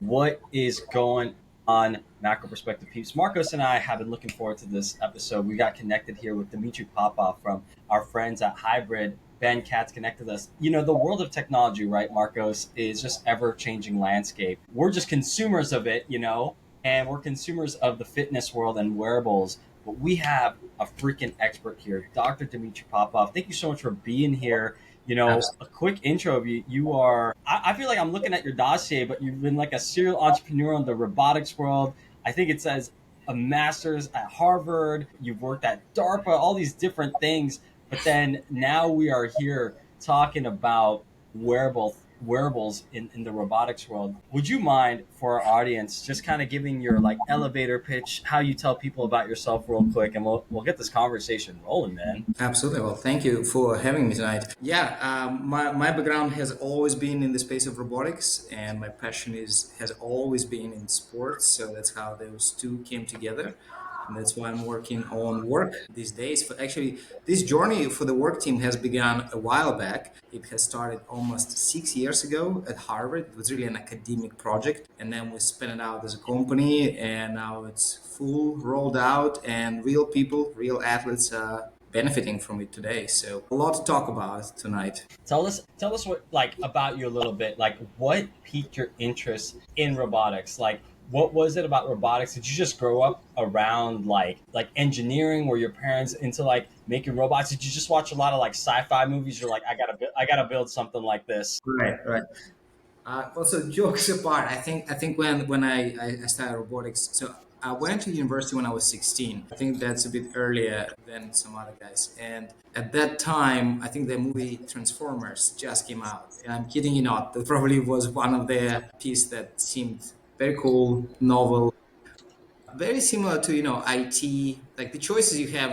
What is going on, Macro Perspective peeps? Marcos and I have been looking forward to this episode. We got connected here with Dmitry Popov from our friends at Hybrid. Ben Katz connected us. You know, the world of technology, right, Marcos, is just ever changing landscape. We're just consumers of it, and we're consumers of the fitness world and wearables. But we have a freaking expert here, Dr. Dmitry Popov. Thank you so much for being here. A quick intro of you. You are, I feel like I'm looking at your dossier, but you've been like a serial entrepreneur in the robotics world. I think it says a master's at Harvard. You've worked at DARPA, all these different things. But then now we are here talking about wearables in the robotics world. Would you mind, for our audience, just kind of giving your like elevator pitch, how you tell people about yourself real quick, and we'll get this conversation rolling, man. Absolutely. Well, thank you for having me tonight. Yeah, my background has always been in the space of robotics, and my passion has always been in sports. So that's how those two came together. And that's why I'm working on WurQ these days. But actually, this journey for the WurQ team has begun a while back. It has started almost 6 years ago at Harvard. It was really an academic project. And then we spun it out as a company, and now it's full rolled out, and real people, real athletes are benefiting from it today. So a lot to talk about tonight. Tell us what like about you a little bit. Like what piqued your interest in robotics? Like what was it about robotics? Did you just grow up around like engineering? Were your parents into like making robots? Did you just watch a lot of like sci-fi movies? You're like, I gotta build something like this. Right, right. Also, jokes apart, I think when I started robotics, so I went to university when I was 16. I think that's a bit earlier than some other guys. And at that time, I think the movie Transformers just came out. And I'm kidding you not. That probably was one of the pieces that seemed very cool, novel, very similar to IT. Like the choices you have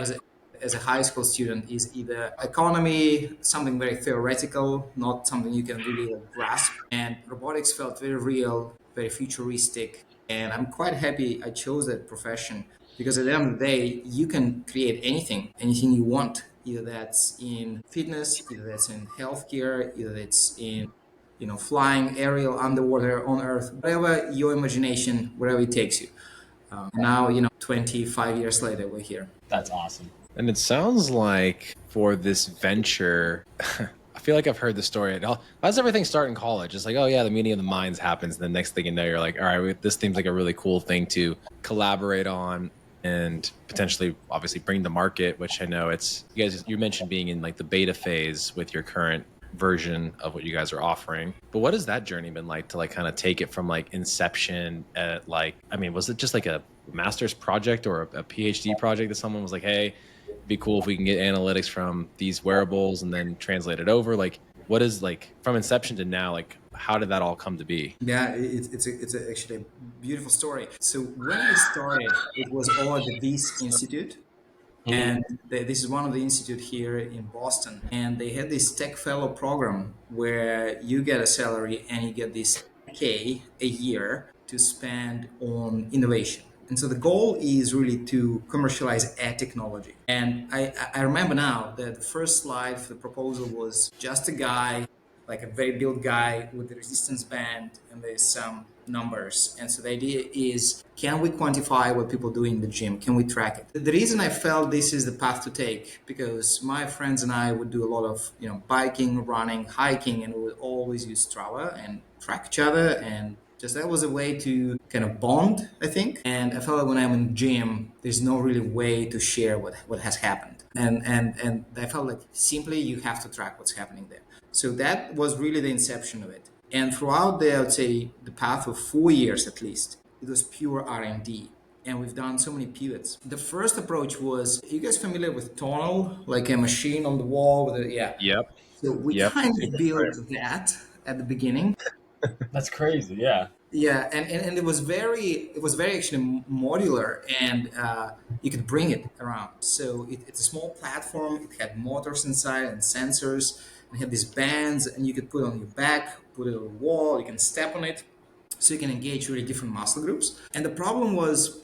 as a high school student is either economy, something very theoretical, not something you can really grasp, and robotics felt very real, very futuristic. And I'm quite happy I chose that profession, because at the end of the day you can create anything you want, either that's in fitness, either that's in healthcare, either that's in flying, aerial, underwater, on earth, whatever your imagination, wherever it takes you. Now, 25 years later, we're here. That's awesome. And it sounds like for this venture, I feel like I've heard the story. How does everything start in college? It's like, oh yeah, the meeting of the minds happens. And the next thing you know, you're like, all right, this seems like a really cool thing to collaborate on and potentially obviously bring to market, which I know you mentioned being in like the beta phase with your current version of what you guys are offering. But what has that journey been like to like kind of take it from like inception at like, I mean, was it just like a master's project or a PhD project that someone was like, hey, it'd be cool if we can get analytics from these wearables and then translate it over? Like what is like from inception to now, like how did that all come to be? Yeah, actually a beautiful story. So when I started, it was all at the This Institute. And this is one of the institute here in Boston. And they had this tech fellow program where you get a salary and you get this K a year to spend on innovation. And so the goal is really to commercialize ad technology. And I remember now that the first slide for the proposal was just a guy, like a very built guy with a resistance band, and there's some numbers. And so the idea is, can we quantify what people do in the gym? Can we track it? The reason I felt this is the path to take, because my friends and I would do a lot of biking, running, hiking, and we would always use Strava and track each other, and just that was a way to kind of bond, I think. And I felt like when I'm in the gym, there's no really way to share what has happened. And I felt like simply you have to track what's happening there. So that was really the inception of it. And throughout the, I would say, the path of 4 years at least, it was pure R&D. And we've done so many pivots. The first approach was, are you guys familiar with tonal, like a machine on the wall with a, yeah. Yep. So we kind of built that at the beginning. That's crazy. Yeah. Yeah, and it was very actually modular, and you could bring it around. So it's a small platform. It had motors inside and sensors, and it had these bands, and you could put it on your back, put it on the wall. You can step on it, so you can engage really different muscle groups. And the problem was,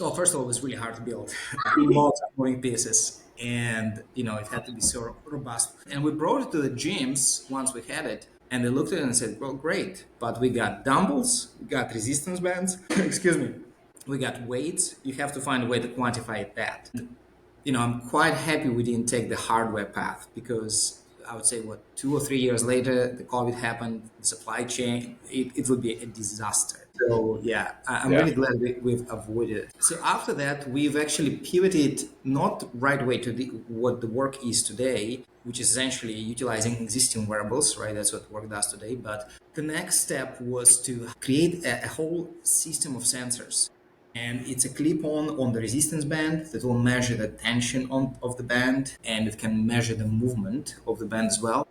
well, first of all, it was really hard to build. Lots of moving pieces. And, it had to be so robust. And we brought it to the gyms once we had it. And they looked at it and said, well, great, but we got dumbbells, we got resistance bands, excuse me, we got weights. You have to find a way to quantify that. I'm quite happy we didn't take the hardware path, because I would say, 2 or 3 years later, the COVID happened, the supply chain, it would be a disaster. So yeah, I'm Yeah. really glad we've avoided it. So after that, we've actually pivoted not right away to what the work is today, which is essentially utilizing existing wearables, right? That's what work does today. But the next step was to create a whole system of sensors, and it's a clip on the resistance band that will measure the tension of the band, and it can measure the movement of the band as well.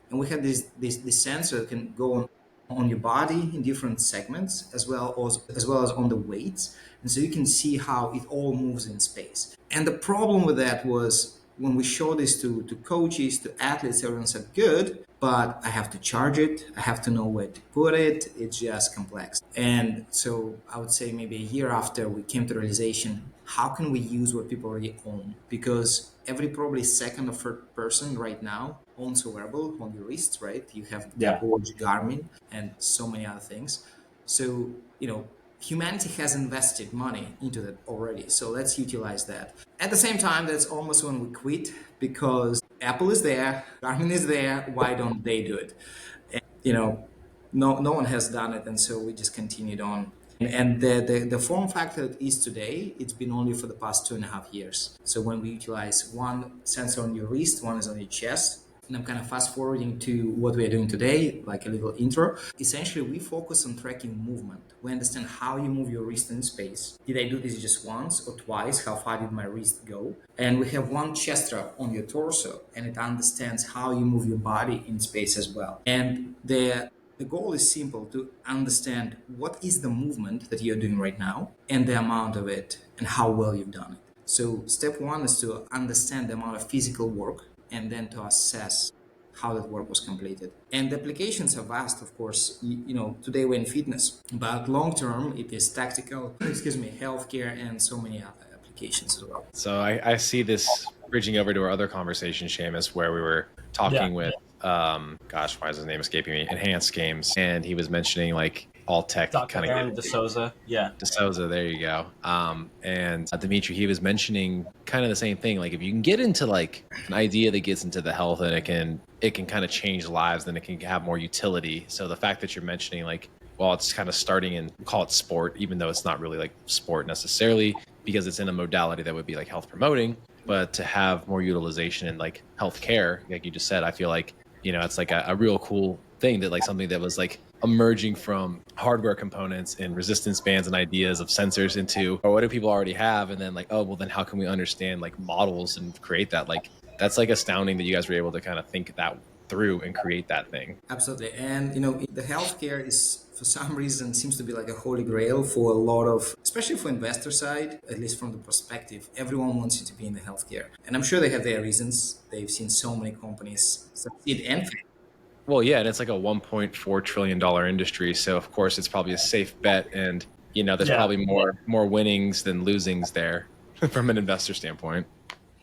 And we have this sensor that can go on your body in different segments, as well as on the weights, and so you can see how it all moves in space. And the problem with that was, when we showed this to coaches, to athletes, everyone said good, but I have to charge it, I have to know where to put it, it's just complex. And so I would say maybe a year after, we came to the realization, how can we use what people already own? Because every probably second or third person right now owns a wearable on your wrist, right? You have the Yeah. Apple Watch, Garmin, and so many other things. So, humanity has invested money into that already. So let's utilize that. At the same time, that's almost when we quit, because Apple is there, Garmin is there. Why don't they do it? you know, no one has done it, and so we just continued on. And the form factor it is today, it's been only for the past 2.5 years. So when we utilize one sensor on your wrist, one is on your chest, and I'm kind of fast forwarding to what we are doing today, like a little intro. Essentially, we focus on tracking movement. We understand how you move your wrist in space. Did I do this just once or twice? How far did my wrist go? And we have one chest strap on your torso, and it understands how you move your body in space as well. And the goal is simple: to understand what is the movement that you're doing right now, and the amount of it, and how well you've done it. So step one is to understand the amount of physical work, and then to assess how that work was completed. And the applications are vast, of course. Today we're in fitness, but long term it is tactical, healthcare, and so many other applications as well. So I see this bridging over to our other conversation, Seamus, where we were talking with, gosh, why is his name escaping me? Enhanced Games. And he was mentioning like all tech Dr. kind Aaron of DeSouza. Yeah. DeSouza, there you go. And Dmitry, he was mentioning kind of the same thing. Like if you can get into like an idea that gets into the health, and it can kind of change lives, then it can have more utility. So the fact that you're mentioning like, well, it's kind of starting in, call it sport, even though it's not really like sport necessarily, because it's in a modality that would be like health promoting, but to have more utilization in like healthcare, like you just said, I feel like, it's like a real cool thing, that like something that was like emerging from hardware components and resistance bands and ideas of sensors into, or what do people already have? And then like, oh, well then how can we understand like models and create that? Like, that's like astounding that you guys were able to kind of think that through and create that thing. Absolutely. And the healthcare is, for some reason, seems to be like a holy grail for a lot of, especially for investor side, at least from the perspective, everyone wants you to be in the healthcare. And I'm sure they have their reasons. They've seen so many companies succeed and fail. Well, yeah, and it's like a $1.4 trillion industry. So of course it's probably a safe bet. And, there's probably more winnings than losings there from an investor standpoint.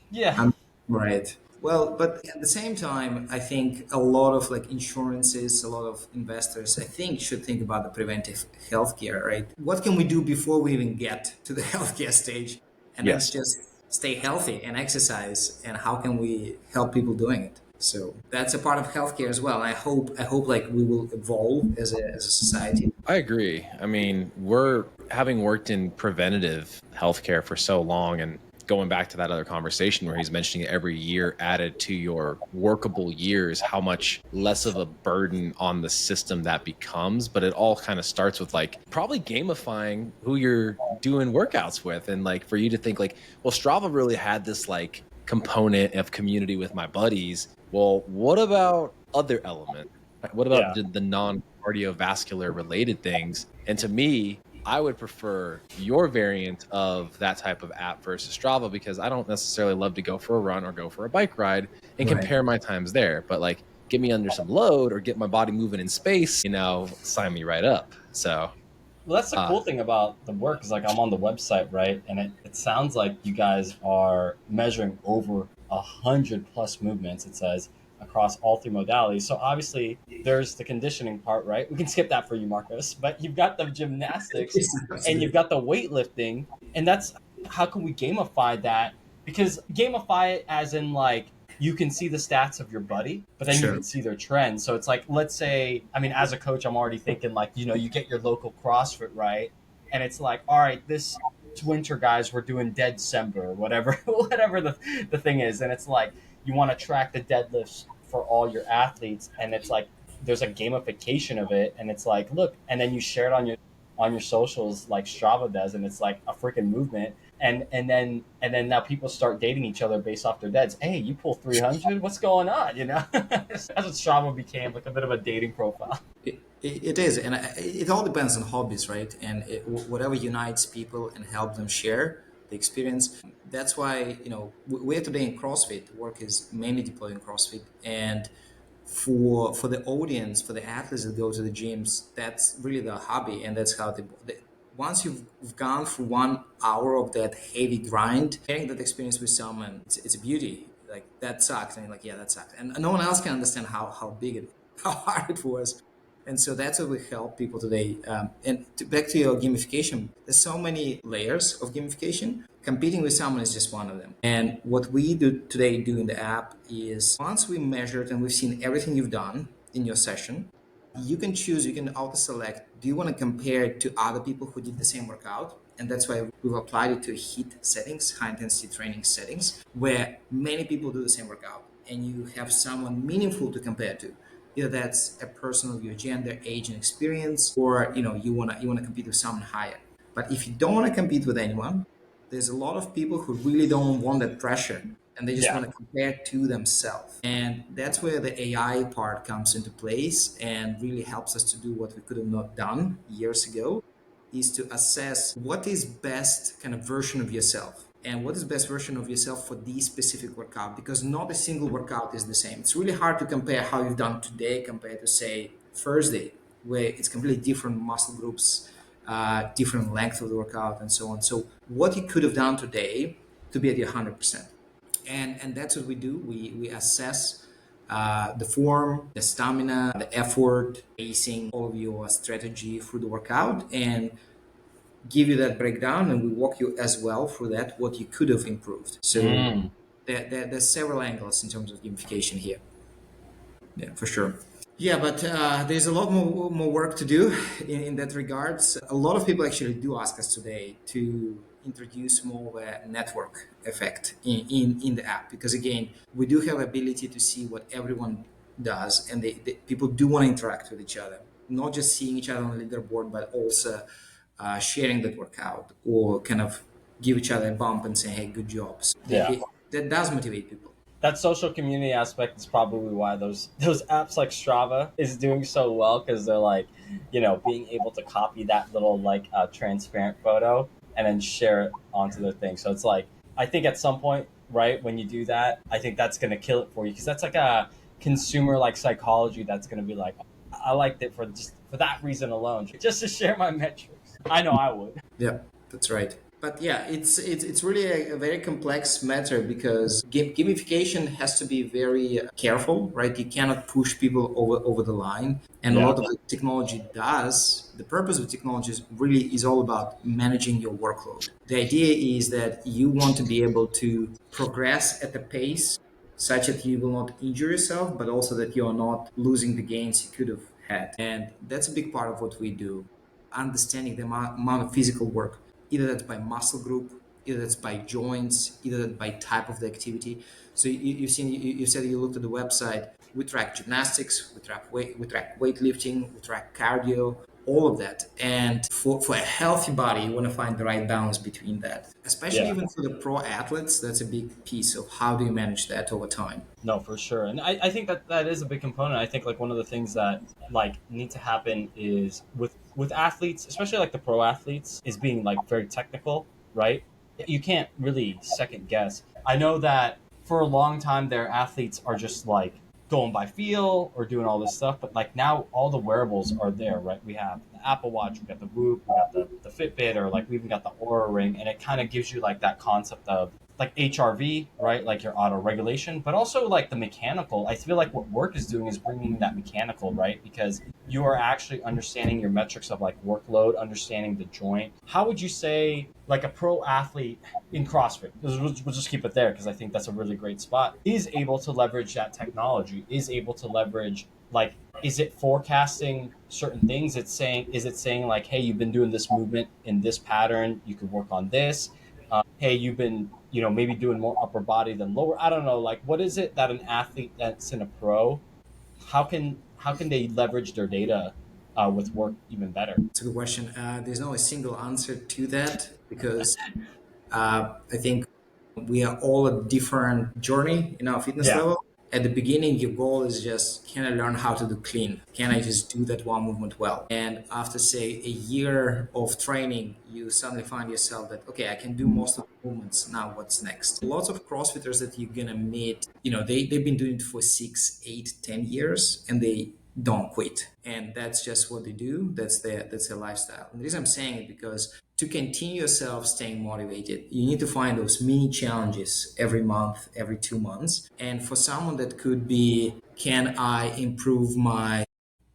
Yeah. Right. Well, but at the same time, I think a lot of like insurances, a lot of investors, I think, should think about the preventive healthcare, right? What can we do before we even get to the healthcare stage? And that's Yes. just stay healthy and exercise. And how can we help people doing it? So that's a part of healthcare as well. I hope like we will evolve as a society. I agree. I mean, we're having worked in preventative healthcare for so long, and going back to that other conversation where he's mentioning every year added to your workable years, how much less of a burden on the system that becomes. But it all kind of starts with like probably gamifying who you're doing workouts with. And like for you to think like, well, Strava really had this like component of community with my buddies. Well, what about other element? What about the non-cardiovascular related things? And to me, I would prefer your variant of that type of app versus Strava, because I don't necessarily love to go for a run or go for a bike ride and Right. compare my times there. But like, get me under some load or get my body moving in space, sign me right up. So, Well, that's the cool thing about the work is like I'm on the website, right? And it sounds like you guys are measuring over 100 plus movements. It says across all three modalities. So obviously there's the conditioning part, right? We can skip that for you, Marcos, but you've got the gymnastics Yes, and you've absolutely. got the weightlifting, and that's how can we gamify that? Because gamify it as in like you can see the stats of your buddy, but then you Sure. can see their trends. So it's like, let's say, I mean, as a coach, I'm already thinking like, you get your local CrossFit, right? And it's like, all right, this winter, guys, we're doing dead December or whatever, whatever the thing is. And it's like, you want to track the deadlifts for all your athletes. And it's like, there's a gamification of it. And it's like, look, and then you share it on your socials like Strava does, and it's like a freaking movement. And then now people start dating each other based off their deads. Hey, you pull 300? What's going on? That's what Strava became, like a bit of a dating profile. It is, and it all depends on hobbies, right? And whatever unites people and help them share the experience. That's why we're today in CrossFit. Work is mainly deployed in CrossFit, and for the audience, for the athletes that go to the gyms, that's really the hobby, and that's how once you've gone through 1 hour of that heavy grind, sharing that experience with someone, it's a beauty. Like that sucks, and you're like, yeah, that sucks, and no one else can understand how big it, how hard it was. And so that's what we help people today. Back to your gamification, there's so many layers of gamification. Competing with someone is just one of them. And what we do in the app is once we measured and we've seen everything you've done in your session, you can auto select, do you want to compare it to other people who did the same workout? And that's why we've applied it to HIIT settings, high intensity training settings, where many people do the same workout and you have someone meaningful to compare to. Either that's a person of your gender, age, and experience, or you wanna compete with someone higher. But if you don't want to compete with anyone, there's a lot of people who really don't want that pressure and they just Yeah. want to compare to themselves. And that's where the AI part comes into place and really helps us to do what we could have not done years ago, is to assess what is best kind of version of yourself and what is best version of yourself for this specific workout, because not a single workout is the same. It's really hard to compare how you've done today compared to say Thursday, where it's completely different muscle groups, different length of the workout, and so on. So what you could have done today to be at your 100%. And that's what we do. We assess the form, the stamina, the effort, pacing, all of your strategy through the workout, and give you that breakdown. And we walk you as well through that, what you could have improved. So Mm. there's several angles in terms of gamification here. Yeah, for sure. Yeah, but there's a lot more work to do in that regards. A lot of people actually do ask us today to introduce more of a network effect in the app, because again, we do have ability to see what everyone does, and people do want to interact with each other, not just seeing each other on the leaderboard, but also sharing that workout or kind of give each other a bump and say, "Hey, good job." So Yeah. that does motivate people. That social community aspect is probably why those apps like Strava is doing so well, because they're like, being able to copy that little like transparent photo and then share it onto their thing. So it's like, I think at some point, right, when you do that, I think that's gonna kill it for you, because that's like a consumer like psychology that's gonna be like, I liked it for just for that reason alone, just to share my metrics. I know I would. Yeah, that's right. But yeah, it's really a very complex matter, because gamification has to be very careful, right? You cannot push people over the line, and a Yeah. lot of the technology does. The purpose of technology is all about managing your workload. The idea is that you want to be able to progress at a pace such that you will not injure yourself, but also that you are not losing the gains you could have had. And that's a big part of what we do, understanding the amount of physical work, either that's by muscle group, either that's by joints, either that's by type of the activity. So you said you looked at the website. We track gymnastics, we track weightlifting, we track cardio, all of that. And for a healthy body, you want to find the right balance between that. Especially Yeah. even for the pro athletes, that's a big piece of how do you manage that over time. No, for sure. And I think that is a big component. I think like one of the things that like need to happen is with athletes, especially like the pro athletes, is being like very technical, right? You can't really second guess. I know that for a long time their athletes are just like going by feel or doing all this stuff, but like now all the wearables are there, right? We have the Apple Watch, we got the WurQ, we got the Fitbit, or like we even got the Aura Ring, and it kind of gives you like that concept of like HRV, right? Like your auto regulation, but also like the mechanical. I feel like what WurQ is doing is bringing that mechanical, right? Because you are actually understanding your metrics of like workload, understanding the joint. How would you say like a pro athlete in CrossFit, because we'll just keep it there because I think that's a really great spot, is able to leverage that technology, is able to leverage like, is it forecasting certain things? It's saying, is it saying like, hey, you've been doing this movement in this pattern, you could work on this. Hey, you've been, maybe doing more upper body than lower. I don't know. Like, what is it that an athlete that's in a pro, how can they leverage their data with WurQ even better? It's a good question. There's no a single answer to that because I think we are all a different journey in our fitness Yeah. level. At the beginning, your goal is just, can I learn how to do clean? Can I just do that one movement well? And after, say, a year of training, you suddenly find yourself that, okay, I can do most of the movements. Now what's next? Lots of CrossFitters that you're going to meet, they've been doing it for 6, 8, 10 years and they don't quit. And that's just what they do. That's their lifestyle. And the reason I'm saying it because to continue yourself staying motivated, you need to find those mini challenges every month, every 2 months. And for someone that could be, can I improve my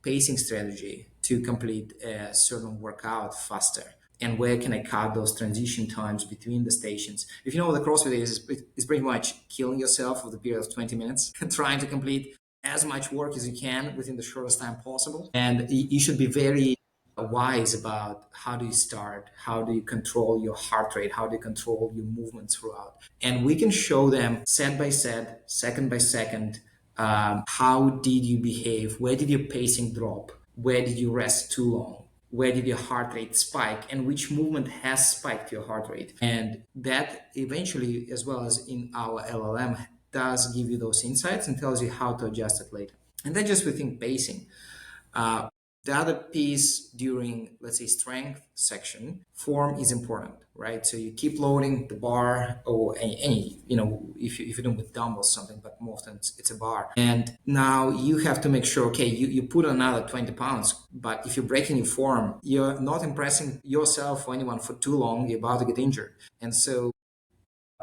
pacing strategy to complete a certain workout faster? And where can I cut those transition times between the stations? If you know what the CrossFit is, it's pretty much killing yourself for the period of 20 minutes, trying to complete as much work as you can within the shortest time possible. And you should be very wise about how do you start, how do you control your heart rate, how do you control your movements throughout. And we can show them set by set, second by second, how did you behave, where did your pacing drop, where did you rest too long, where did your heart rate spike, and which movement has spiked your heart rate. And that eventually, as well as in our LLM, does give you those insights and tells you how to adjust it later. And then just within pacing, uh, the other piece during, let's say, strength section, form is important, right? So you keep loading the bar or any if you're doing with dumbbells something, but more often it's a bar. And now you have to make sure, okay, you put another 20 pounds, but if you're breaking your form, you're not impressing yourself or anyone for too long, you're about to get injured. And so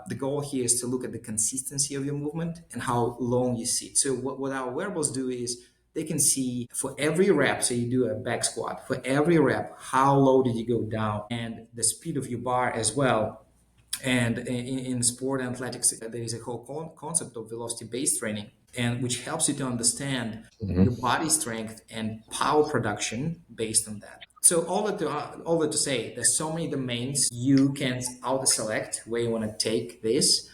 the goal here is to look at the consistency of your movement and how long you sit. So what our wearables do is they can see for every rep, so you do a back squat, for every rep, how low did you go down and the speed of your bar as well. And in sport and athletics, there is a whole concept of velocity-based training, and which helps you to understand your body strength and power production based on that. So all that to say, there's so many domains you can auto select where you want to take this.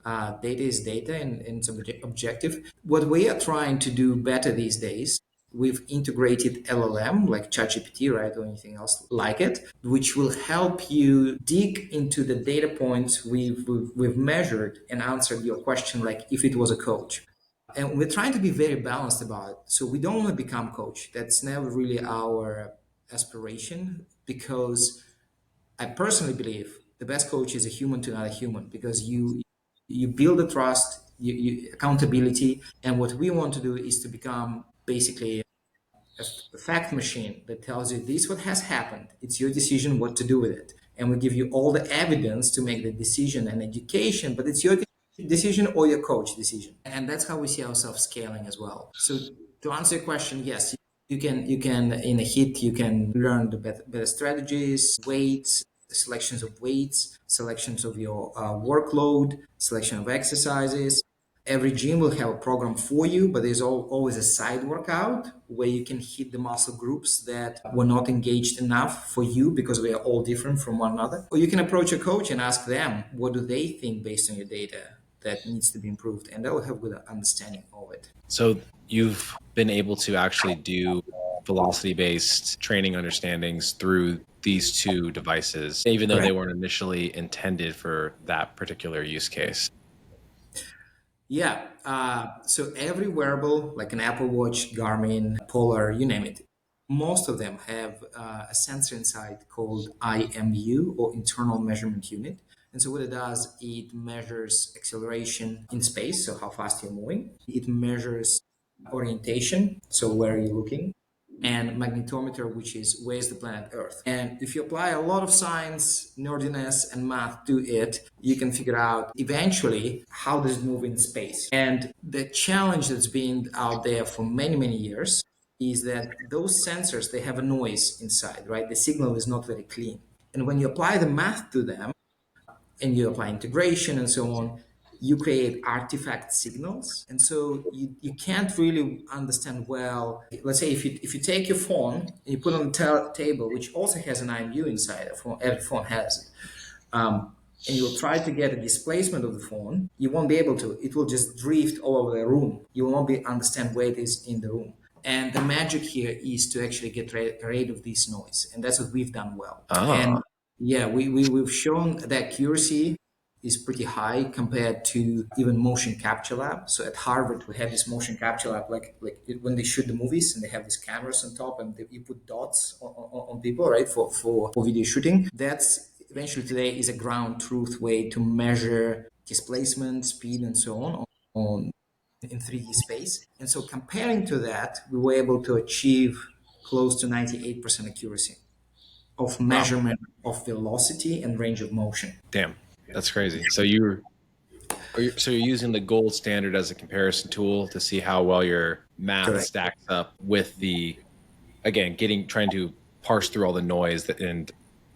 Data is data, and it's objective. What we are trying to do better these days, we've integrated LLM like ChatGPT, right, or anything else like it, which will help you dig into the data points we've measured and answered your question like if it was a coach. And we're trying to be very balanced about it. So we don't want to become coach. That's never really our aspiration, because I personally believe the best coach is a human to another human, because you build the trust, you accountability, and what we want to do is to become basically a fact machine that tells you this what has happened. It's your decision what to do with it, and we give you all the evidence to make the decision and education. But it's your decision or your coach decision, and that's how we see ourselves scaling as well. So to answer your question, yes, you can in a hit you can learn the better strategies, weights, selections of weights, selections of your workload, selection of exercises. Every gym will have a program for you, but there's always a side workout where you can hit the muscle groups that were not engaged enough for you because we are all different from one another. Or you can approach a coach and ask them, what do they think based on your data that needs to be improved? And they'll have good understanding of it. So you've been able to actually do velocity-based training understandings through these two devices, even though they Correct. weren't initially intended for that particular use case. Yeah. So every wearable, like an Apple Watch, Garmin, Polar, you name it, most of them have a sensor inside called IMU, or internal measurement unit. And so what it does, it measures acceleration in space, so how fast you're moving. It measures orientation, so where are you looking. and magnetometer, which is where's the planet Earth. And if you apply a lot of science, nerdiness, and math to it, you can figure out eventually how does it move in space. And the challenge that's been out there for many, many years is that those sensors, they have a noise inside, right? The signal is not very clean. And when you apply the math to them, and you apply integration and so on, you create artifact signals. And so you can't really understand well. Let's say if you take your phone and you put it on the table, which also has an IMU inside, every phone has it, and you'll try to get a displacement of the phone, you won't be able to. It will just drift all over the room. You will not be understand where it is in the room. And the magic here is to actually get rid of this noise. And that's what we've done well. And yeah, we've shown the accuracy is pretty high compared to even motion capture lab. So at Harvard, we have this motion capture lab, like when they shoot the movies and they have these cameras on top and you put dots on people, right, for video shooting. That's eventually today is a ground truth way to measure displacement, speed, and so on in 3D space. And so comparing to that, we were able to achieve close to 98% accuracy of measurement of velocity and range of motion. Damn, that's crazy. So you're using the gold standard as a comparison tool to see how well your math Correct. stacks up with the, again, trying to parse through all the noise and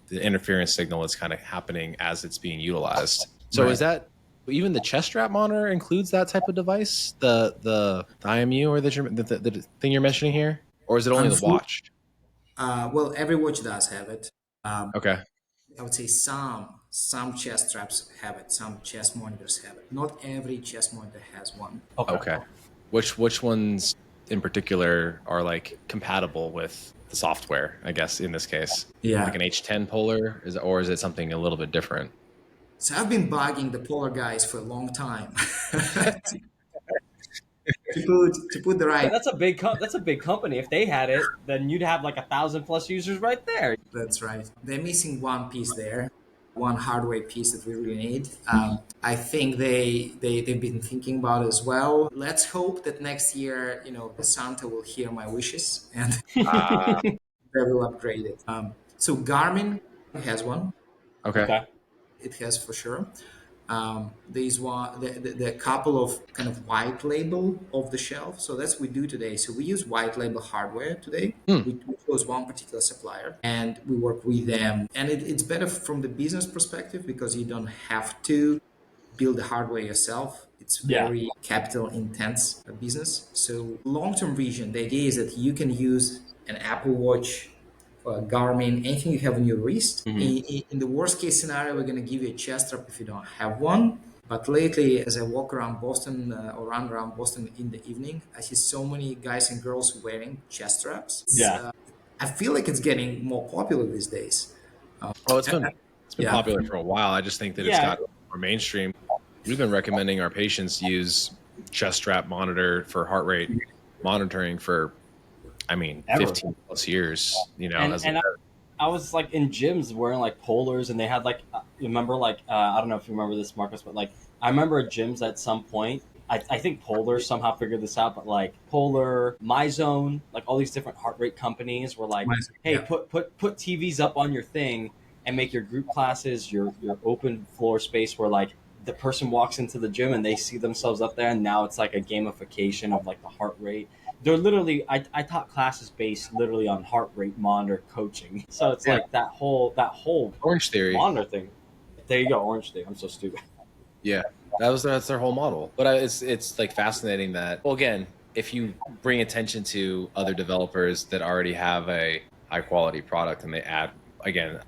the interference signal is kind of happening as it's being utilized. So Right. Is that even the chest strap monitor includes that type of device, the IMU or the thing you're mentioning here, or is it only the watch? Well, every watch does have it. Okay. I would say some chest straps have it, some chest monitors have it. Not every chest monitor has one. Okay. Which ones in particular are like compatible with the software, I guess, in this case? Yeah. Like an H10 Polar, or is it something a little bit different? So I've been bugging the Polar guys for a long time to put the right. That's a big company. If they had it, then you'd have like 1,000+ users right there. That's right. They're missing one piece there, one hardware piece that we really need. I think they've been thinking about it as well. Let's hope that next year, the Santa will hear my wishes and they will upgrade it. So Garmin has one. Okay. It has for sure. There's one, the couple of kind of white label off the shelf. So that's what we do today. So we use white label hardware today. We chose one particular supplier and we work with them. And it's better from the business perspective because you don't have to build the hardware yourself. It's very capital intense business. So long-term vision, the idea is that you can use an Apple Watch, Garmin, anything you have on your wrist. In the worst case scenario, we're going to give you a chest strap if you don't have one. But lately, as I walk around Boston or run around Boston in the evening, I see so many guys and girls wearing chest straps. I feel like it's getting more popular these days. It's been popular for a while. I just think that it's got more mainstream. We've been recommending our patients use chest strap monitor for heart rate monitoring for 15+ years, I was like in gyms wearing like polars and they had like, remember like, I don't know if you remember this, Marcus, but like, I remember at gyms at some point, I think Polar somehow figured this out, but like Polar, MyZone, like all these different heart rate companies were like, hey, put TVs up on your thing and make your group classes, your open floor space where like the person walks into the gym and they see themselves up there. And now it's like a gamification of like the heart rate. They're literally, I taught classes based literally on heart rate monitor coaching. So it's like that whole Orange Theory monitor thing. There you go, Orange Theory. I'm so stupid. Yeah, that's their whole model. But it's like fascinating that, well, again, if you bring attention to other developers that already have a high quality product and they add, again,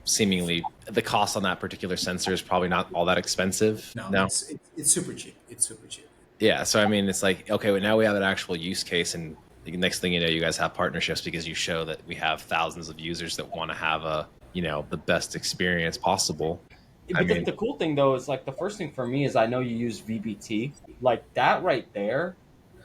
seemingly the cost on that particular sensor is probably not all that expensive. No. It's super cheap. It's super cheap. Yeah, so I mean, it's like, okay, well, now we have an actual use case, and the next thing you know, you guys have partnerships because you show that we have thousands of users that want to have the best experience possible. But the cool thing though is like the first thing for me is I know you use VBT, like that right there.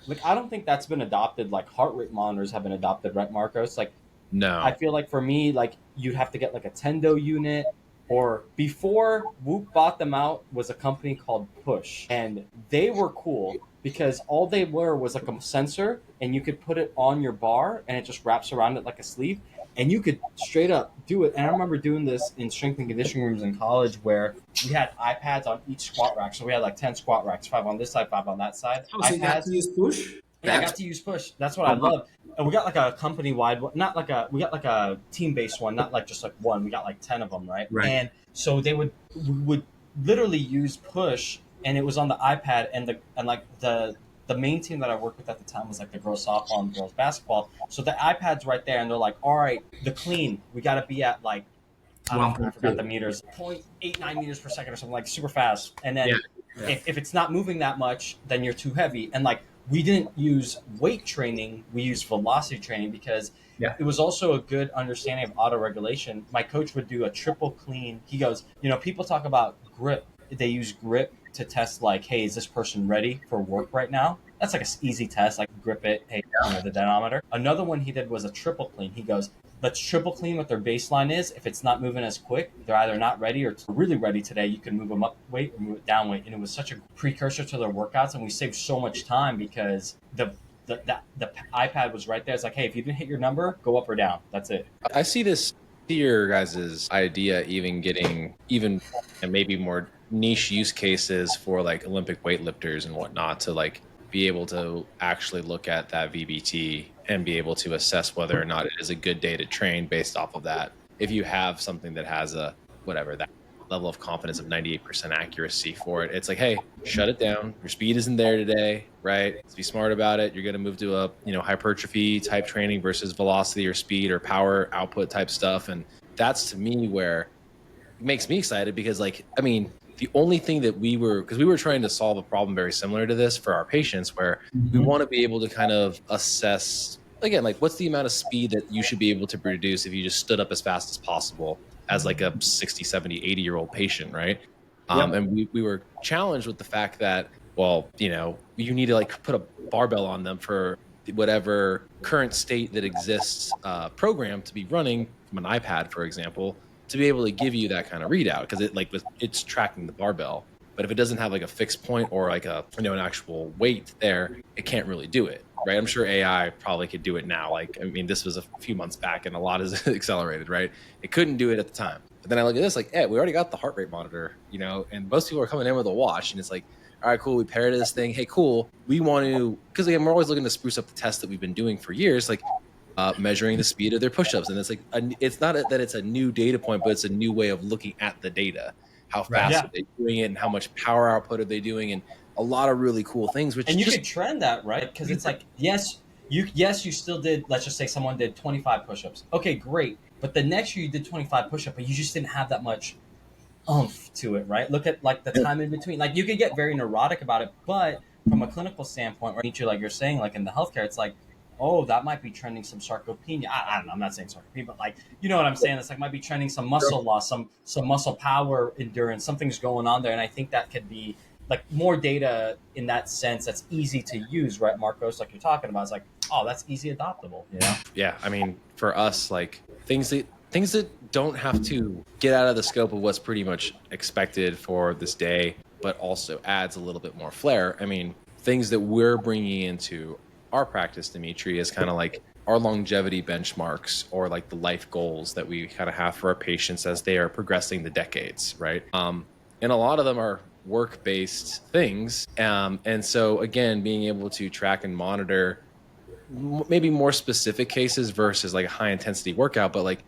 Like I don't think that's been adopted. Like heart rate monitors have been adopted, right, Marcos? Like no, I feel like for me, like you'd have to get like a Tendo unit. Or before WurQ bought them out was a company called Push, and they were cool because all they were was like a sensor and you could put it on your bar and it just wraps around it like a sleeve, and you could straight up do it. And I remember doing this in strength and conditioning rooms in college where we had iPads on each squat rack. So we had like 10 squat racks, 5 on this side, 5 on that side. Oh, so you got iPads. to use push? Yeah, I That's got to use push. That's what I love. And we got like a company wide one, not like a, we got like a team based one, not like just like one. We got like 10 of them, right? right. And so we would literally use push, and it was on the iPad, and like the main team that I worked with at the time was like the girls softball and girls basketball. So the iPad's right there, and they're like, all right, the clean, we got to be at like, I forgot the meters, 0.89 meters per second or something, like super fast. And then if it's not moving that much, then you're too heavy. And like, we didn't use weight training, we used velocity training, because it was also a good understanding of auto regulation. My coach would do a triple clean. He goes, people talk about grip. They use grip to test like, hey, is this person ready for work right now? That's like an easy test, like grip it, hey, the dynamometer. Another one he did was a triple clean. He goes, let's triple clean what their baseline is. If it's not moving as quick, they're either not ready or it's really ready today. You can move them up weight or move it down weight. And it was such a precursor to their workouts. And we saved so much time because the iPad was right there. It's like, hey, if you didn't hit your number, go up or down. That's it. I see your guys' idea even getting and maybe more niche use cases for like Olympic weightlifters and whatnot to like be able to actually look at that VBT and be able to assess whether or not it is a good day to train based off of that. If you have something that has that level of confidence of 98% accuracy for it, it's like, hey, shut it down. Your speed isn't there today, right? Let's be smart about it. You're going to move to a, hypertrophy type training versus velocity or speed or power output type stuff. And that's to me where it makes me excited because the only thing that because we were trying to solve a problem very similar to this for our patients where we want to be able to kind of assess, again, like what's the amount of speed that you should be able to produce if you just stood up as fast as possible as like a 60, 70, 80-year-old patient, right? And we were challenged with the fact that, well, you need to like put a barbell on them for whatever current state that exists program to be running from an iPad, for example, to be able to give you that kind of readout because it's tracking the barbell. But if it doesn't have like a fixed point or like an actual weight there, it can't really do it, right? I'm sure AI probably could do it now. This was a few months back and a lot is accelerated, right? It couldn't do it at the time. But then I look at this like, we already got the heart rate monitor, and most people are coming in with a watch and it's like, all right, cool, we paired this thing. Hey, cool. We want to, because again, we're always looking to spruce up the test that we've been doing for years, like measuring the speed of their push-ups. And it's like, it's not that it's a new data point, but it's a new way of looking at the data. How fast are they doing it and how much power output are they doing? And a lot of really cool things. And you can trend that, right? Because it's like, yes, you still did, let's just say someone did 25 push-ups. Okay, great. But the next year you did 25 push-ups, but you just didn't have that much oomph to it, right? Look at like the time in between. Like you could get very neurotic about it, but from a clinical standpoint, or like you're saying, like in the healthcare, it's like, oh, that might be trending some sarcopenia. I don't know. I'm not saying sarcopenia, but like, you know what I'm saying? It's like might be trending some muscle loss, some muscle power endurance. Something's going on there, and I think that could be like more data in that sense. That's easy to use, right, Marcos? Like you're talking about, it's like, oh, that's easy adoptable. Yeah. For us, like things that don't have to get out of the scope of what's pretty much expected for this day, but also adds a little bit more flair. Things that we're bringing into our practice, Dmitry, is kind of like our longevity benchmarks or like the life goals that we kind of have for our patients as they are progressing the decades, right? And a lot of them are work-based things. And so again, being able to track and monitor maybe more specific cases versus like a high intensity workout, but like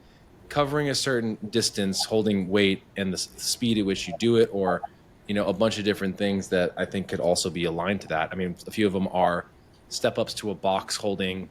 covering a certain distance, holding weight and the speed at which you do it, or, a bunch of different things that I think could also be aligned to that. A few of them are step ups to a box holding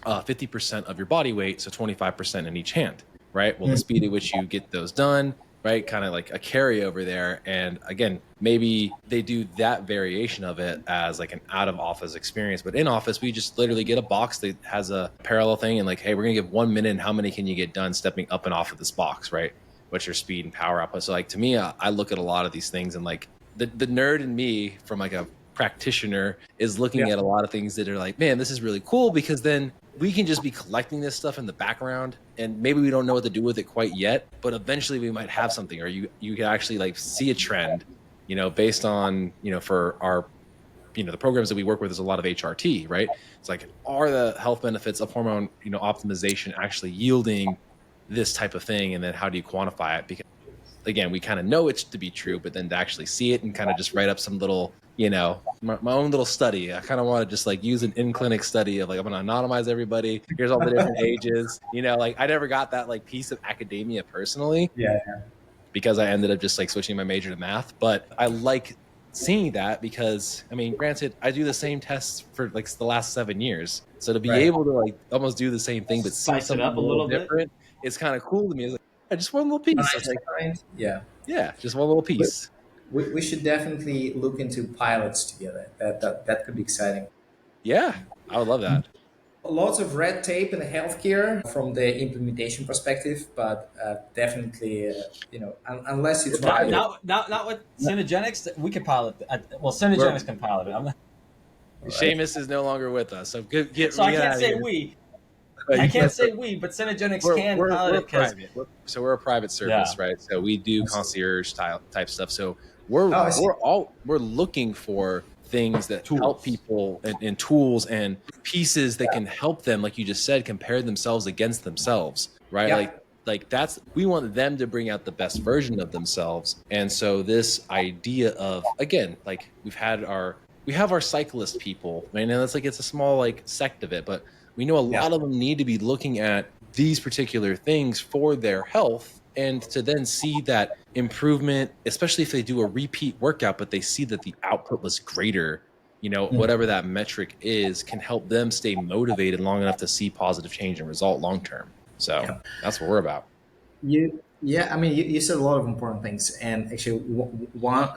50% of your body weight, so 25% in each hand, right? Well, the speed at which you get those done, right? Kind of like a carryover there. And again, maybe they do that variation of it as like an out of office experience, but in office, we just literally get a box that has a parallel thing and like, hey, we're gonna give 1 minute and how many can you get done stepping up and off of this box, right? What's your speed and power output? So like to me, I look at a lot of these things and like the nerd in me from like a practitioner is looking at a lot of things that are like, man, this is really cool because then we can just be collecting this stuff in the background and maybe we don't know what to do with it quite yet, but eventually we might have something, or you can actually like see a trend, based on, for our the programs that we work with is a lot of HRT, right? It's like, are the health benefits of hormone, optimization actually yielding this type of thing? And then how do you quantify it? Because again, we kind of know it's to be true, but then to actually see it and kind of just write up some little, my own little study. I kind of want to just like use an in-clinic study of like, I'm going to anonymize everybody. Here's all the different ages, like I never got that like piece of academia personally. Yeah. Because I ended up just like switching my major to math. But I like seeing that because, I mean, granted, I do the same tests for like the last 7 years. So to be able to like almost do the same thing, but see Spice it something up a little different, it's kind of cool to me. It's like, just one little piece. It's like, yeah, just one little piece. We should definitely look into pilots together. That could be exciting. Yeah, I would love that. Lots of red tape in healthcare from the implementation perspective, but definitely, unless you try. Not with Synergenics. We could pilot. Synergenics can pilot it. Seamus is no longer with us, so so I can't say we. I can't say we, but Synergenics can pilot it because we're a private service, right? So we do concierge type stuff. So we're looking for things that help people and tools and pieces that can help them, like you just said, compare themselves against themselves, right? Yeah. Like that's, we want them to bring out the best version of themselves. And so this idea of, again, like we have our cyclist people, right? And that's like, it's a small like sect of it, but we know a lot of them need to be looking at these particular things for their health, and to then see that improvement, especially if they do a repeat workout, but they see that the output was greater, whatever that metric is, can help them stay motivated long enough to see positive change and result long term. So that's what we're about. You said a lot of important things, and actually one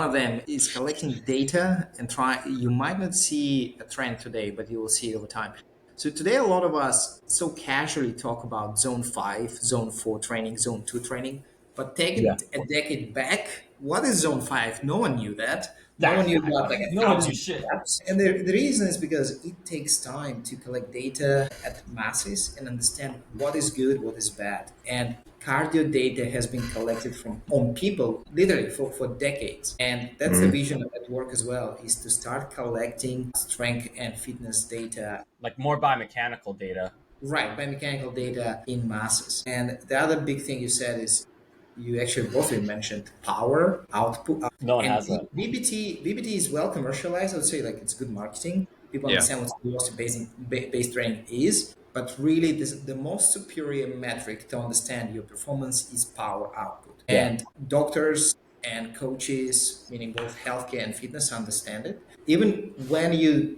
of them is collecting data and you might not see a trend today, but you will see it over time. So today, a lot of us so casually talk about zone 5, zone 4 training, zone 2 training, but take it a decade back. What is zone 5? No one knew that. No one knew about like 1,000 steps. And the reason is because it takes time to collect data at masses and understand what is good, what is bad. And cardio data has been collected on people literally for decades. And that's the vision at WurQ as well, is to start collecting strength and fitness data. Like more biomechanical data. Right, biomechanical data in masses. And the other big thing you said is, you actually both mentioned power, output. No one has that. VBT is well commercialized. I would say like it's good marketing. People understand what velocity-based training is. But really, the most superior metric to understand your performance is power output. Yeah. And doctors and coaches, meaning both healthcare and fitness, understand it. Even when you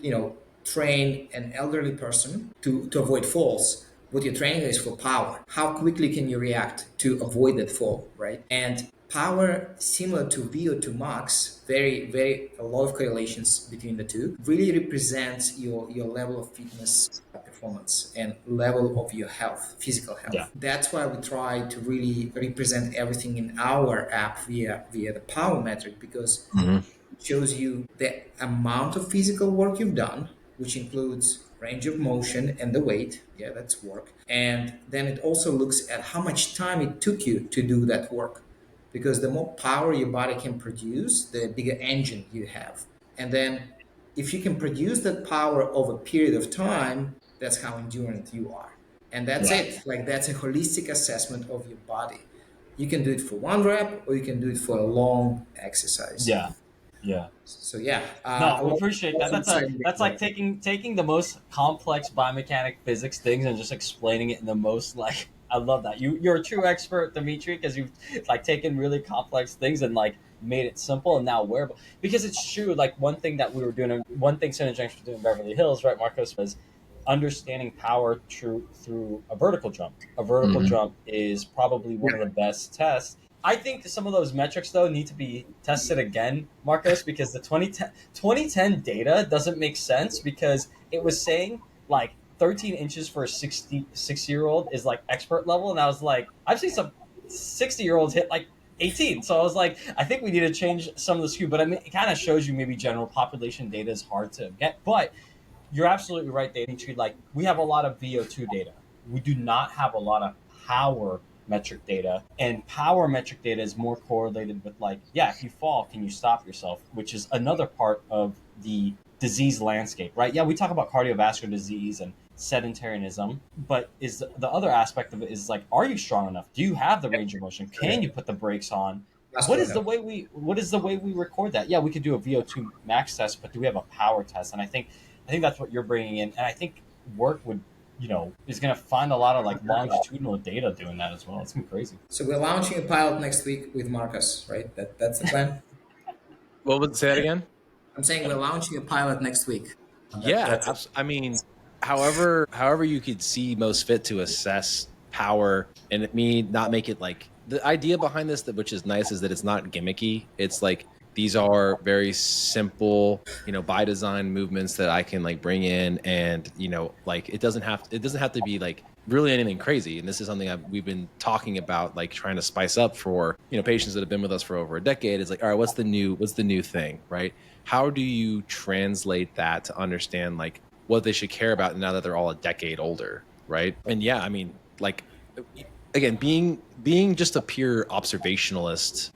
train an elderly person to avoid falls, what you're training is for power. How quickly can you react to avoid that fall, right? And power, similar to VO2 max, a lot of correlations between the two, really represents your level of fitness performance and level of your health, physical health. Yeah. That's why we try to really represent everything in our app via the power metric, because it shows you the amount of physical work you've done, which includes range of motion and the weight. Yeah, that's work. And then it also looks at how much time it took you to do that work. Because the more power your body can produce, the bigger engine you have. And then if you can produce that power over a period of time, that's how endurant you are. And that's it. Like, that's a holistic assessment of your body. You can do it for 1 rep, or you can do it for a long exercise. Yeah. So yeah. No, I appreciate that. That's like taking the most complex biomechanic physics things and just explaining it in the most like. I love that. You're a true expert, Dmitry, because you've like taken really complex things and like made it simple and now wearable. Because it's true. Like one thing that we were doing, one thing Synergenics was doing in Beverly Hills, right, Marcos, was understanding power through a vertical jump. A vertical jump is probably one of the best tests. I think some of those metrics, though, need to be tested again, Marcos, because the 2010 data doesn't make sense, because it was saying like 13 inches for a 60-year-old is like expert level. And I was like, I've seen some 60-year-olds hit like 18. So I was like, I think we need to change some of the skew. But I mean, it kind of shows you maybe general population data is hard to get. But you're absolutely right, Dmitry. Like, we have a lot of VO2 data. We do not have a lot of power metric data, and power metric data is more correlated with like, yeah, if you fall, can you stop yourself, which is another part of the disease landscape, right? Yeah, we talk about cardiovascular disease and sedentarianism, but is the other aspect of it is like, are you strong enough? Do you have the range of motion? Can you put the brakes on? Vascular. What is the way we record that? Yeah, we could do a VO2 max test, but do we have a power test? And I think that's what you're bringing in, and I think WurQ would, is going to find a lot of like longitudinal data doing that as well. It's gonna be crazy. So we're launching a pilot next week with Marcus, right? That's the plan. What would say that again? I'm saying we're launching a pilot next week. Yeah, That's it. I mean, however you could see most fit to assess power, and it me not make it like the idea behind this, that which is nice, is that it's not gimmicky. It's like these are very simple, by design movements that I can like bring in, and like it doesn't have to be like really anything crazy. And this is something we've been talking about, like trying to spice up for patients that have been with us for over a decade. It's like, all right, what's the new thing, right? How do you translate that to understand like what they should care about now that they're all a decade older, right? And yeah, I mean, like, again, being just a pure observationalist,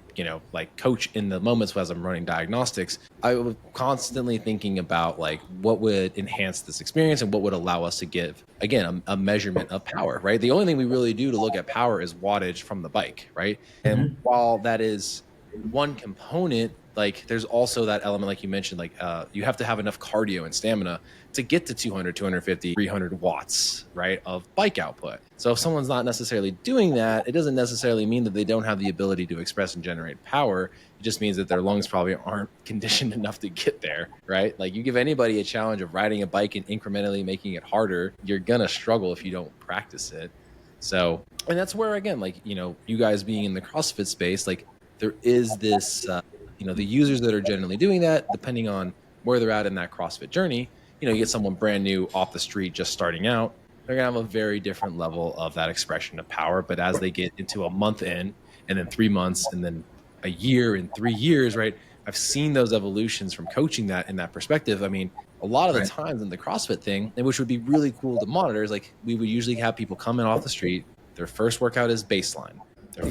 like coach in the moments as I'm running diagnostics, I was constantly thinking about like what would enhance this experience and what would allow us to give, again, a measurement of power, right? The only thing we really do to look at power is wattage from the bike, right? And while that is one component, like there's also that element, like you mentioned, like you have to have enough cardio and stamina to get to 200, 250, 300 watts, right, of bike output. So if someone's not necessarily doing that, it doesn't necessarily mean that they don't have the ability to express and generate power. It just means that their lungs probably aren't conditioned enough to get there, right? Like you give anybody a challenge of riding a bike and incrementally making it harder, you're gonna struggle if you don't practice it. So, and that's where, again, like, you guys being in the CrossFit space, like there is this, the users that are generally doing that, depending on where they're at in that CrossFit journey, you get someone brand new off the street just starting out, they're going to have a very different level of that expression of power. But as they get into a month in, and then 3 months, and then a year and 3 years, right? I've seen those evolutions from coaching that in that perspective. I mean, a lot of the times in the CrossFit thing, and which would be really cool to monitor, is like we would usually have people come in off the street. Their first workout is baseline. Their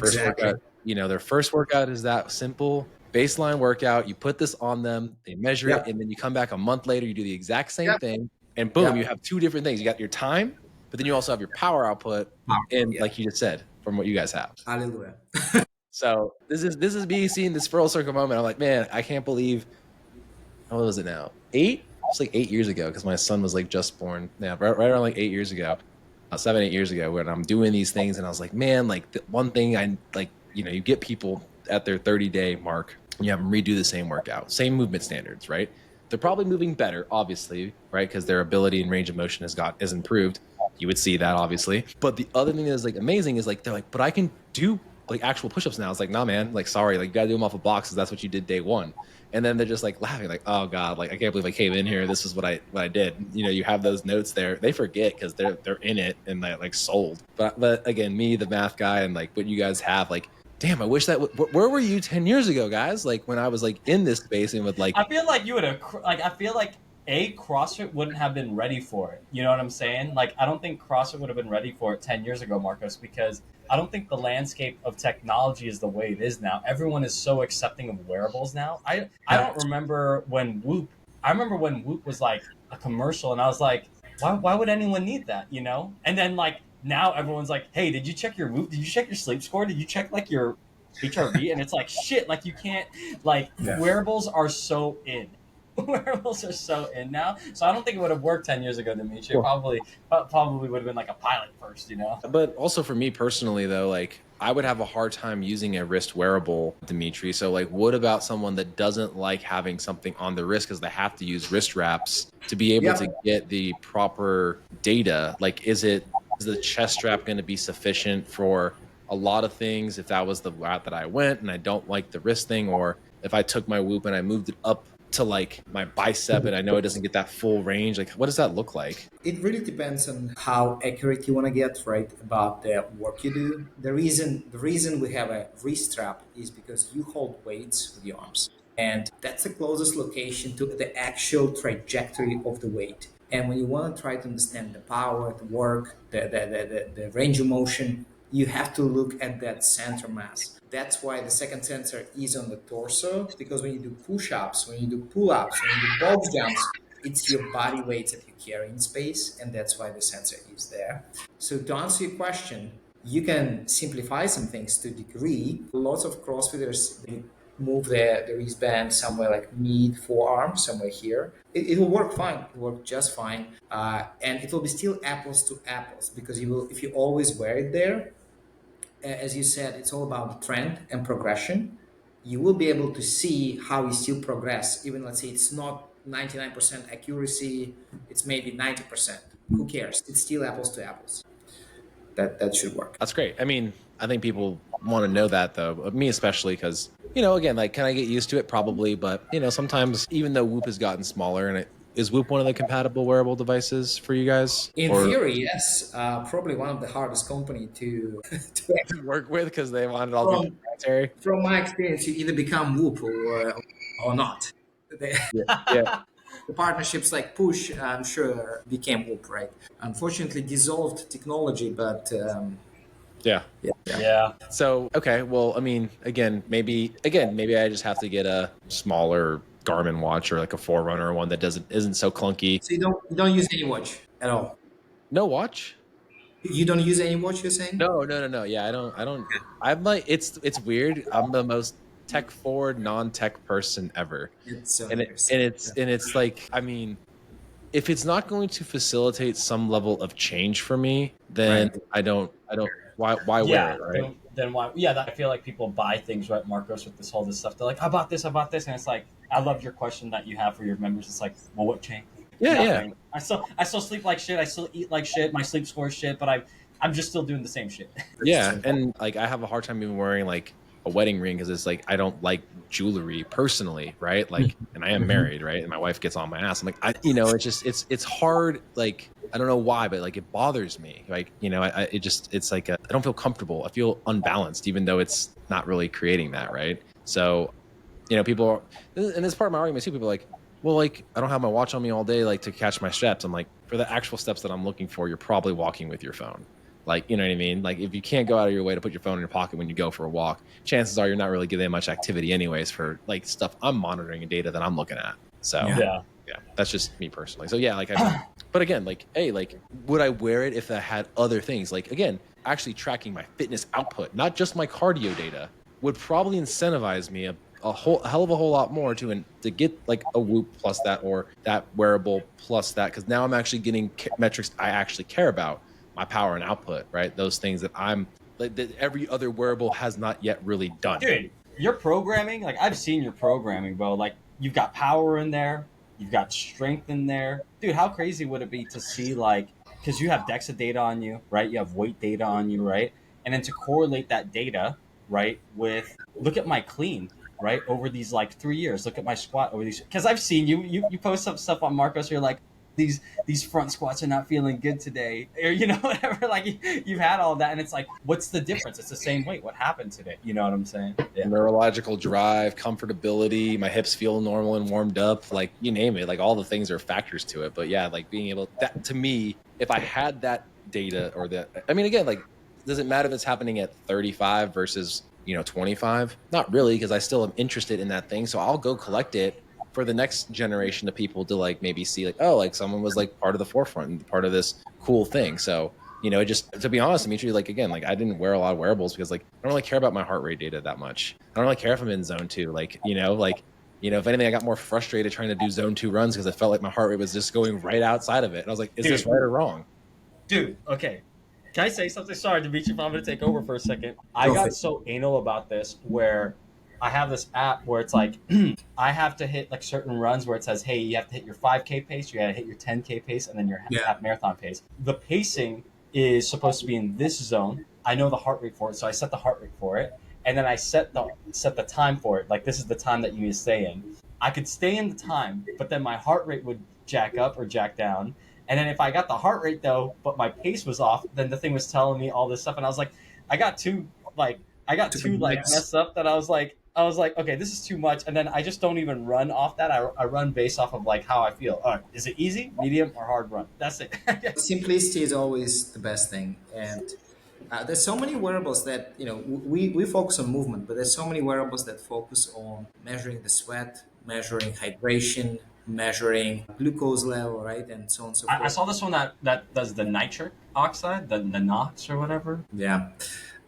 first workout is that simple baseline workout. You put this on them, they measure it, and then you come back a month later, you do the exact same thing, and boom, you have two different things. You got your time, but then you also have your power output, and like you just said, from what you guys have. Hallelujah. So this is me seeing this full circle moment. I'm like, man, I can't believe, how old was it now? 8? It's like 8 years ago, because my son was like just born. Yeah, right around like 8 years ago, 7, 8 years ago, when I'm doing these things, and I was like, man, like the one thing I like, you get people at their 30-day mark, and you have them redo the same workout, same movement standards, right? They're probably moving better, obviously, right? Because their ability and range of motion is improved. You would see that, obviously. But the other thing that is like amazing is like they're like, but I can do like actual push-ups now. It's like, nah, man, like sorry, like you gotta do them off of boxes. That's what you did day one. And then they're just like laughing, like, oh god, like I can't believe I came in here. This is what I did. You have those notes there. They forget because they're in it and they're like sold. But again, me, the math guy, and like what you guys have, like, damn, I wish that. Where were you 10 years ago, guys? Like when I was like in this space and with like. I feel like you would have like. I feel like CrossFit wouldn't have been ready for it. You know what I'm saying? Like I don't think CrossFit would have been ready for it 10 years ago, Marcos, because I don't think the landscape of technology is the way it is now. Everyone is so accepting of wearables now. I don't remember when WHOOP. I remember when WHOOP was like a commercial, and I was like, why would anyone need that? And then like. Now everyone's like, hey, did you check your WHOOP? Did you check your sleep score? Did you check like your HRV? And it's like, shit, like you can't, like wearables are so in. Wearables are so in now. So I don't think it would have worked 10 years ago, Dmitry. It probably would have been like a pilot first, But also for me personally, though, like I would have a hard time using a wrist wearable, Dmitry. So like what about someone that doesn't like having something on the wrist because they have to use wrist wraps to be able to get the proper data? Like is the chest strap going to be sufficient for a lot of things if that was the route that I went and I don't like the wrist thing? Or if I took my WHOOP and I moved it up to like my bicep and I know it doesn't get that full range, like what does that look like? It really depends on how accurate you want to get, right, about the work you do. The reason we have a wrist strap is because you hold weights with your arms, and that's the closest location to the actual trajectory of the weight. And when you want to try to understand the power, the work, the range of motion, you have to look at that center mass. That's why the second sensor is on the torso, because when you do push-ups, when you do pull-ups, when you do box jumps, it's your body weight that you carry in space, and that's why the sensor is there. So to answer your question, you can simplify some things to a degree. Lots of CrossFitters, they move the wristband somewhere like mid forearm, somewhere here. It will work fine. It will work just fine, and it will be still apples to apples, because you will, if you always wear it there, as you said, it's all about the trend and progression. You will be able to see how you still progress. Even, let's say it's not 99% accuracy, it's maybe 90%. Who cares? It's still apples to apples. That should work. That's great. I mean, I think people want to know that, though, me especially, because, you know, again, like, can I get used to it? Probably. But, you know, sometimes, even though WurQ has gotten smaller, and is WurQ one of the compatible wearable devices for you guys? In theory, yes. Probably one of the hardest company to work with, because they want it all to be proprietary. From my experience, you either become WurQ or not. Yeah. The partnerships like Push, I'm sure, became WurQ, right? Unfortunately, dissolved technology, but Yeah. So, okay, well, I mean, maybe I just have to get a smaller Garmin watch, or like a Forerunner one that isn't so clunky. So you don't use any watch at all? No watch? You don't use any watch, you're saying? No. Yeah, I don't. I'm like, it's weird. I'm the most tech forward, non-tech person ever. It's like, I mean, if it's not going to facilitate some level of change for me, then right. I don't. Why wear it, right? Then why? Yeah, I feel like people buy things, right, Marcos, with this stuff. They're like, I bought this, and it's like, I love your question that you have for your members. It's like, well, what changed? Yeah. I still sleep like shit. I still eat like shit. My sleep score is shit, but I'm just still doing the same shit. Yeah, and like, I have a hard time even wearing like a wedding ring, because it's like, I don't like jewelry personally, right? Like, and I am married, right? And my wife gets on my ass. I'm like, it's hard. Like, I don't know why, but like, it bothers me. Like, you know, it's like, I don't feel comfortable. I feel unbalanced, even though it's not really creating that, right? So, you know, people are, and this part of my argument too, people are like, well, like, I don't have my watch on me all day, like, to catch my steps. I'm like, for the actual steps that I'm looking for, you're probably walking with your phone. Like, you know what I mean? Like, if you can't go out of your way to put your phone in your pocket when you go for a walk, chances are you're not really getting much activity anyways for like stuff I'm monitoring and data that I'm looking at. So yeah, that's just me personally. So yeah, like, but again, like, hey, like, would I wear it if I had other things? Like, again, actually tracking my fitness output, not just my cardio data, would probably incentivize me a hell of a whole lot more to get like a WurQ plus that, or that wearable plus that, because now I'm actually getting metrics I actually care about. My power and output, right? Those things that that every other wearable has not yet really done. Dude, your programming, like, I've seen your programming, bro. Like, you've got power in there, you've got strength in there. Dude, how crazy would it be to see, like, because you have DEXA data on you, right? You have weight data on you, right? And then to correlate that data, right, with, look at my clean, right, over these like 3 years. Look at my squat over these, because I've seen you post some stuff on Marcos. You're like, these front squats are not feeling good today, or, you know, whatever. Like, you've had all that, and it's like, what's the difference? It's the same weight. What happened today? You know what I'm saying? Yeah. Neurological drive, comfortability, my hips feel normal and warmed up. Like, you name it. Like, all the things are factors to it. But yeah, like, being able, that to me, if I had that data, or that, I mean, again, like, does it matter if it's happening at 35 versus, you know, 25? Not really, because I still am interested in that thing. So I'll go collect it for the next generation of people to like maybe see, like, oh, like, someone was like part of the forefront and part of this cool thing. So, you know, just to be honest, Dmitry, like, again, like, I didn't wear a lot of wearables because, like, I don't really care about my heart rate data that much. I don't really care if I'm in zone 2. Like, you know, if anything, I got more frustrated trying to do zone 2 runs because I felt like my heart rate was just going right outside of it. And I was like, is this right or wrong? Dude, okay. Can I say something? Sorry, Dmitry, if I'm going to take over for a second. I got so anal about this, where I have this app where it's like, I have to hit like certain runs where it says, hey, you have to hit your 5K pace, you got to hit your 10K pace, and then your half marathon pace. The pacing is supposed to be in this zone. I know the heart rate for it, so I set the heart rate for it, and then I set the time for it. Like, this is the time that you need to stay in. I could stay in the time, but then my heart rate would jack up or jack down. And then if I got the heart rate though, but my pace was off, then the thing was telling me all this stuff, and I was like, I got too messed up that I was like, okay, this is too much. And then I just don't even run off that. I run based off of like how I feel. All right, is it easy, medium, or hard run? That's it. Simplicity is always the best thing. And There's so many wearables that, we focus on movement, but there's so many wearables that focus on measuring the sweat, measuring hydration, measuring glucose level, right, and so on and so I forth. saw this one that does the nitric oxide, the NOx or whatever. Yeah.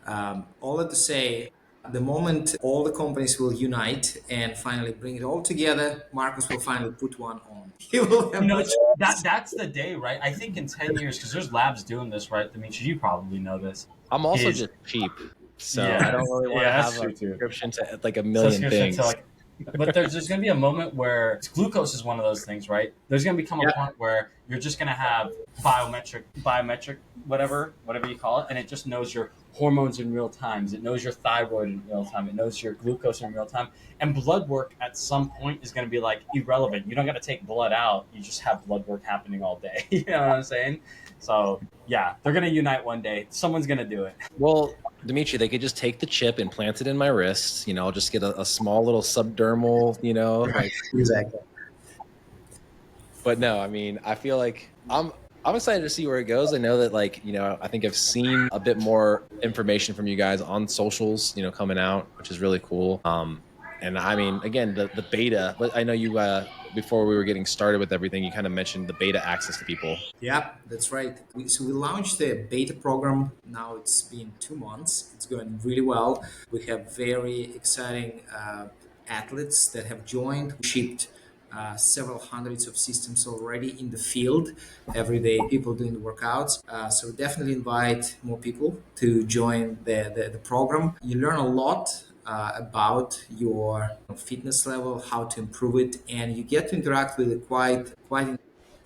All that to say, the moment all the companies will unite and finally bring it all together, Marcus will finally put one on. He will have You know, no choice. that's the day, right? I think in 10 years, because there's labs doing this, right? Dimitri, you probably know this. I'm also Is just cheap, so I Yeah, don't really want to yeah, that's have a true too. subscription to like a million Subscription to things. like, but there's going to be a moment where glucose is one of those things, right? There's going to become a Yeah. point where you're just going to have biometric, whatever you call it, and it just knows your hormones in real time. It knows your thyroid in real time. It knows your glucose in real time. And blood work at some point is going to be like irrelevant. You don't got to take blood out. You just have blood work happening all day. You know what I'm saying? So yeah, they're going to unite one day. Someone's going to do it. Well, Dimitri, they could just take the chip and plant it in my wrist. I'll just get a small little subdermal, like. Exactly. But no, I mean, I feel like I'm excited to see where it goes. I know that I think I've seen a bit more information from you guys on socials, coming out, which is really cool. And I mean, again, the beta, but I know you, before we were getting started with everything, you kind of mentioned the beta access to people. Yeah, that's right. So we launched the beta program. Now it's been 2 months. It's going really well. We have very exciting athletes that have joined. We shipped several hundreds of systems already in the field every day, people doing the workouts. So definitely invite more people to join the program. You learn a lot about your fitness level, how to improve it, and you get to interact with quite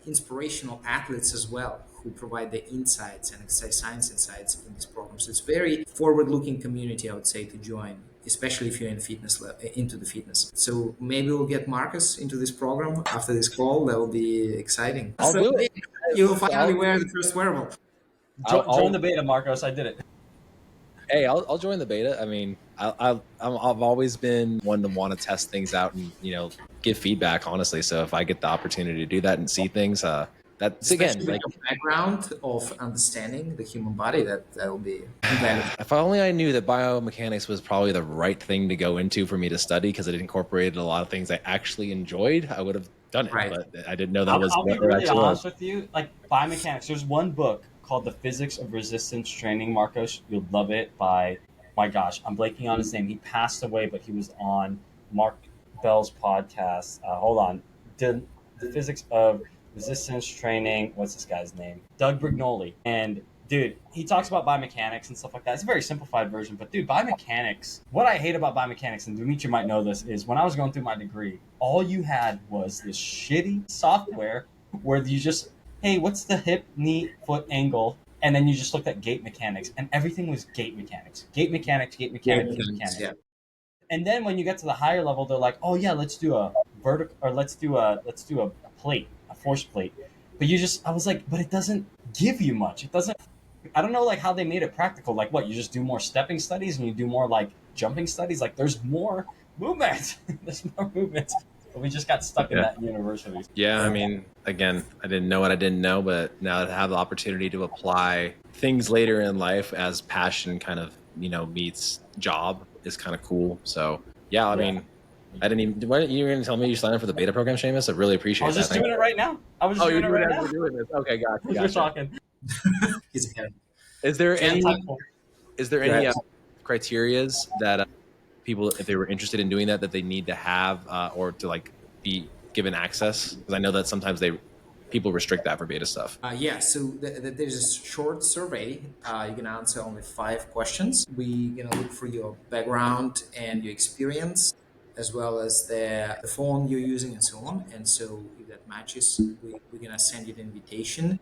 inspirational athletes as well, who provide the insights and exercise science insights in this program. So it's very forward-looking community, I would say, to join, especially if you're into the fitness. So maybe we'll get Marcus into this program after this call. That will be exciting. I'll do it. You will finally wear the first wearable. Join the beta, Marcos. I did it. Hey, I'll join the beta. I mean, I've always been one to want to test things out and give feedback, honestly. So if I get the opportunity to do that and see things, that's Especially again with your background of understanding the human body, that will be invaluable. if only I knew that biomechanics was probably the right thing to go into for me to study, because it incorporated a lot of things I actually enjoyed, I would have done it. Right. But I didn't know that I'll was be what it really actually honest was. with you. Like biomechanics, there's one book called The Physics of Resistance Training, Marcos. You'll love it. By, my gosh, I'm blanking on his name. He passed away, but he was on Mark Bell's podcast. Hold on. The Physics of Resistance Training. What's this guy's name? Doug Brignoli. And dude, he talks about biomechanics and stuff like that. It's a very simplified version, but dude, biomechanics, what I hate about biomechanics, and Dmitry might know this, is when I was going through my degree, all you had was this shitty software where you just, hey, what's the hip, knee, foot angle? And then you just looked at gait mechanics, and everything was gait mechanics. Gait mechanics, gait mechanics, gait mechanics. Yeah. And then when you get to the higher level, they're like, oh yeah, let's do a vertical, or let's do a plate, a force plate. But I was like, but it doesn't give you much. It doesn't. I don't know, like how they made it practical. Like what, you just do more stepping studies and you do more like jumping studies. Like there's more movement. There's more movement. But we just got stuck in that university. Yeah, I mean, again, I didn't know what I didn't know, but now to have the opportunity to apply things later in life as passion kind of, meets job is kind of cool. So yeah, I mean, I didn't even. What, you were going to tell me you signed up for the beta program, Seamus? I really appreciate I was that. just doing it right now. I was just doing it right now. You're doing this. Okay, gotcha. We're talking. He's ahead. Is there any ahead. criterias that people, if they were interested in doing that they need to have or to like be given access? Because I know that sometimes people restrict that for beta stuff. Yeah, so there's a short survey. You can answer only 5 questions. We're going to look for your background and your experience, as well as the phone you're using and so on. And so if that matches, we're going to send you the invitation.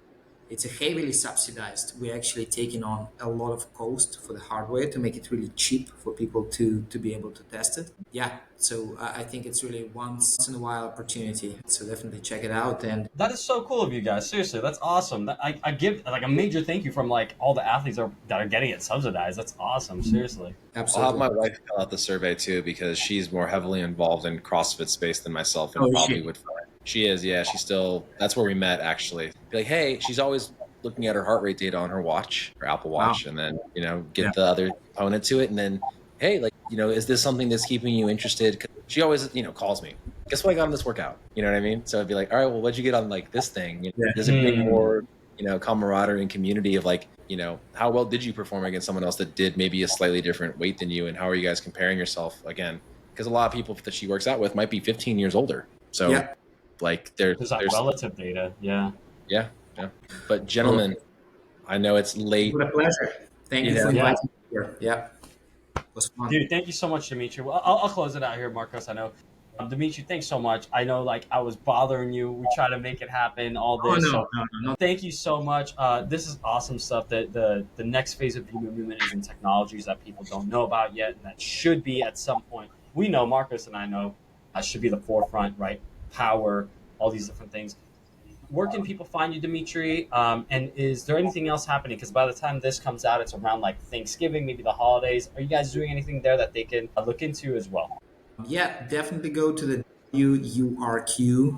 It's a heavily subsidized. We're actually taking on a lot of cost for the hardware to make it really cheap for people to be able to test it. Yeah, so I think it's really once in a while opportunity. So definitely check it out. And that is so cool of you guys. Seriously, that's awesome. I give like a major thank you from like all the athletes that are getting it subsidized. That's awesome. Seriously. Absolutely. I'll have my wife fill out the survey too, because she's more heavily involved in CrossFit space than myself, and probably would find. She is, yeah. She's still. That's where we met, actually. Be like, hey, she's always looking at her heart rate data on her watch, her Apple Wow. Watch, and then, you know, get Yeah. the other component to it. And then, hey, like, you know, is this something that's keeping you interested? 'Cause she always, you know, calls me. Guess what I got on this workout? You know what I mean? So I'd be like, all right, well, what'd you get on like this thing? You know, Yeah. does it bring more, you know, camaraderie and community of like, you know, how well did you perform against someone else that did maybe a slightly different weight than you? And how are you guys comparing yourself again? Because a lot of people that she works out with might be 15 years older. So Yeah. like There's that relative data. Yeah. yeah. But gentlemen, I know it's late. What a pleasure. Thank you for Yeah. inviting me here. Yeah. It was fun. Dude, thank you so much, Dmitry. Well, I'll close it out here, Marcos. I know. Dmitry, thanks so much. I know, like, I was bothering you. We try to make it happen, all Oh, this. no, So no, no. thank you so much. This is awesome stuff. That the next phase of the human movement is in technologies that people don't know about yet, and that should be at some point. We know, Marcos and I know, should be the forefront, right? Power, all these different things. Where can people find you, Dmitry? And is there anything else happening? Because by the time this comes out, it's around like Thanksgiving, maybe the holidays. Are you guys doing anything there that they can look into as well? Yeah, definitely go to the WurQ.io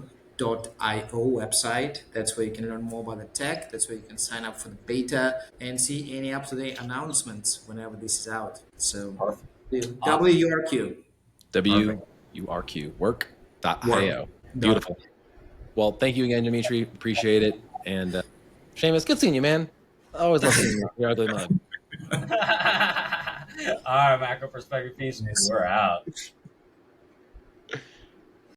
website. That's where you can learn more about the tech. That's where you can sign up for the beta and see any up-to-date announcements whenever this is out. So Perfect. WurQ. WURQ, work.io. Work. Beautiful. Well, thank you again, Dmitry. Appreciate it. And Seamus, good seeing you, man. I always love seeing you. You're ugly mud. All right, Macro Perspective Piece. We're out.